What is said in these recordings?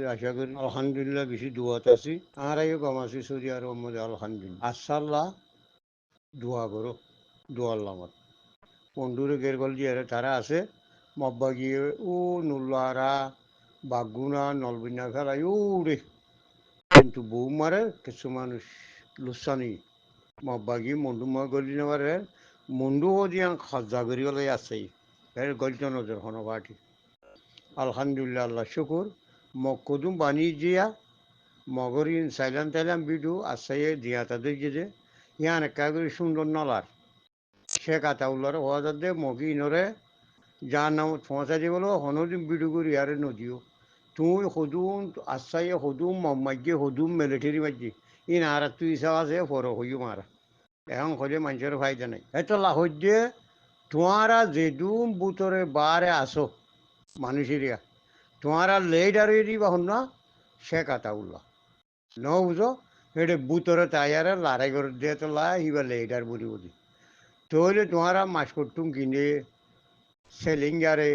আশা করি আলহামদুলিল্লাহ বেশি দোয়াত আছি আর আগে কম আছি সৌদি আরব মধ্যে আলহামদুলিল্লাহ আসাল্লাহ দোয়া করো দোয়ার লামত পন্ডুরে গের গল দিয়ে তারা আছে মব্বা গিয়ে ও নুল্লারা বাগুনা নলবিনা ফেলাই রে কিন্তু বউ মারে কিছু মানুষ লুসানি মব্বা গিয়ে মন্ডু মা গলি নেবারে মন্ডু দিয়াং খজা করি গলে আছে এর গলিত নজর হন বাটি আলহামদুলিল্লাহ আল্লাহ শুকুর মকুদুম বানিয়ে দিয়া মগরিন সাইলাম তাইলাম বিডু আসাইয়ে দিয়া তাদের যে ইয়ান একাগরি সুন্দর নলার সে কাতা উল্লার হওয়া দে মগি ইনরে যার নাম পৌঁছা দিয়ে বলো হনদিন বিডু করি আরে নদীও তুই হদুম আসাইয়ে হদুম মাজ্যে হদুম মিলিটারি মাজ্যে ইন আর তুই হিসাব আছে ফর হইও মারা এখন হলে মানুষের ফায়দা নাই এত লাহর দিয়ে তোমারা যেদুম বুতরে বারে আসো মানুষেরিয়া তোমারা লেট আর দিবা হন না সে কাতা উল্লা ন বুঝো এটা বুতরে তাইয়ারে লড়াই করে দিয়ে তো লাই হিবা লেট আর বুড়ি বুঝি তাহলে তোমারা মাছ করতুম কিনে সেলিঙ্গারে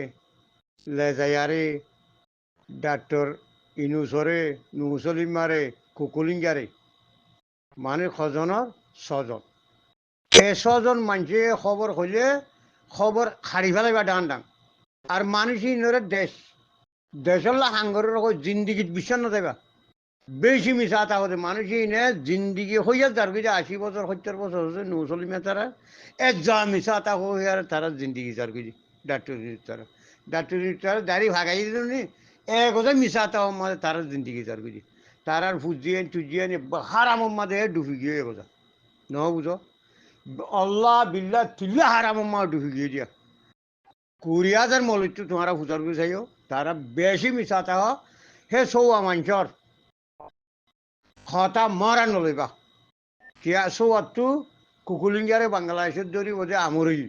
লেজায়ারে ডাক্তার ইনুসরে নুসলিমারে কুকুলিঙ্গারে মানে ছজনের ছজন এ ছজন মানুষে খবর হইলে খবর হারি ফেলাইবা ডান ডাং আর মানুষ ইনরে দেশের হাঙ্গরের জিন্দিগিত বিশ্বাস নথাইবা বেশি মিশা তাহলে মানুষ ইনে জিন্দিগি হইয়া যার কিছু 80 বছর 70 বছর হচ্ছে নুসলিমে তারা এক যা মিশা তা হইয়ার তারা জিন্দিগি যার কিছু ডাক্তার তারা দাড়ি ভাগাই দিল নি এক হচ্ছে মিশা তা মাঝে তারা জিন্দিগি যার কিছু তারার ফুজিয়েন টুজিয়েন হারাম মাঝে ডুবি গিয়ে এগোজা ন বুঝো আল্লাহ বিল্লাহ তিল্লা হারাম মা ডুবি গিয়ে দিয়া 20,000 মলিত তোমারা ফুজার গুছাইও তারা বেশি মিশা তা হে সৌয়া মানুষর হতা মরা নলইবা কিয়া সৌয়াতু কুকুলিঙ্গারে বাংলাদেশের দরি বোধে আমরই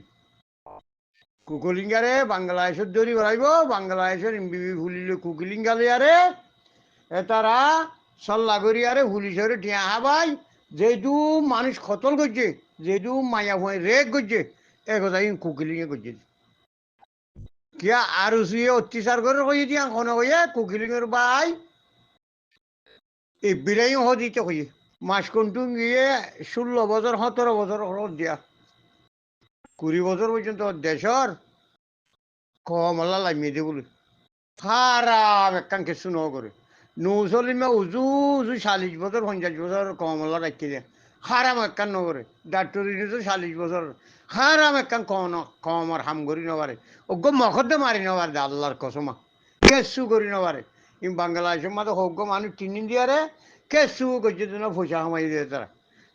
কুকুলিঙ্গারে বাংলাদেশের দরি বেড়াইব বাংলাদেশের এমবিবি ফুলিলে কুকুলিঙ্গালে আরে এ তারা সল্লাগরি আরে পুলিশের টিয়া হাবাই যেহেতু মানুষ খতল করছে যেহেতু মায়া ভয় রেগ করছে এ কথা কুকিলিংয়ে করছে কিয়া আর শুয়ে অত্যাচার করে কই দিয়া কোন কইয়ে কুকিলিংয়ের ভাই এই বিরাই দিতে কইয়ে মাস কন্টুম গিয়ে 16 বছর 17 বছর দিয়া 20 বছর পর্যন্ত দেশর কমলা লামিয়ে দিয়ে বলে খারাপ একখান কিছু ন করে নৌসলিমে উজু উজু 40 বছর 50 বছর কমলা রাখি দিয়ে খারাপ একখান নগরে ডাক্তার 40 বছর খারাপ একখান কমর হাম করি নবারে ওগ্য মখদ্দে মারি নবারে আল্লাহর কসমা কেসু করি নবারে ই বাংলাদেশের মাঝে হোক মানুষ 3 দিন দিয়ারে কেসু করছে না পয়সা কামাই দিয়ে তারা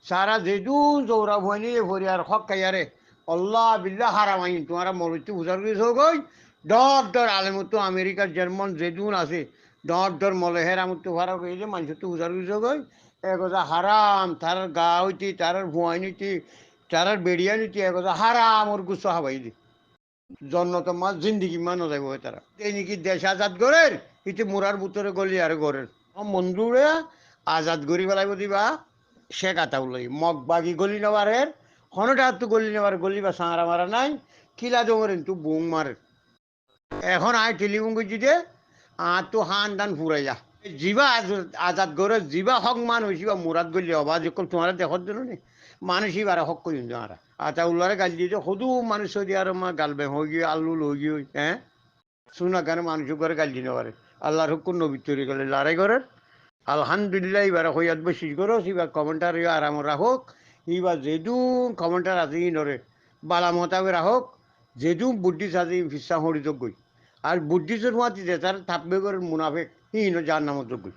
সারা যেদু জৌরা ভয়নি ভরি আর হক খাইয়ারে আল্লাহ বিল্লাহ হারাম আইন তোমারা মরুতি উজার গেছ গই ডর আলেমতো আমেরিকার জার্মান যেদুন আছে ডর মলেহের আমতো ভাড়া কইলে মানুষ তো উজার গেছ গই একথা হারাম তার গা হইতি তার ভুয়াই নিতি তার বেড়িয়া নিতি একথা হারাম ওর গুচ্ছ হাবাই দি জন্নত মাছ জিন্দিগি মানো যাইব তারা এই নাকি দেশ আজাদ গরের ইতি মুরার বুতরে গলি আর গরের মন্দুরে আজাদ গরি বেলাইব দিবা সে কাতা উলাই মগ বাগি গলি নেবারের হনটা তো গলি নেবার গলি বা সাঁড়া মারা নাই কিলা জমরেন তু বুং মারে এখন আয় টেলিফোন করছি যে তো হান দান ফুরাই যা জিবা আজাদ গরে জিবা হক মান হয়েছি বা মুরাদ গলি হবা যে তোমার দেখত দিল নি মানুষই বারে হক করি তোমারা আচ্ছা উল্লারে গাল দিয়ে সদু মানুষ দিয়ে আর মা গাল বেম হয়ে গিয়ে আল্লু লই গিয়ে হ্যাঁ শুনা কেন মানুষ করে গাল দিয়ে পারে আল্লাহর হুকুম নবী তৈরি করলে লড়াই করেন আলহামদুলিল্লাহ এবার হইয়াত বেশি করো এবার কমেন্টার আরাম রাখক এবার যেদু কমেন্টার আছে নরে বালা মতাবে রাখক যেদু বুদ্ধিস আছে ফিসা হরিত গই আর বুদ্ধিসের মাতি যে তার থাপবে করে মুনাফেক যার নামত গই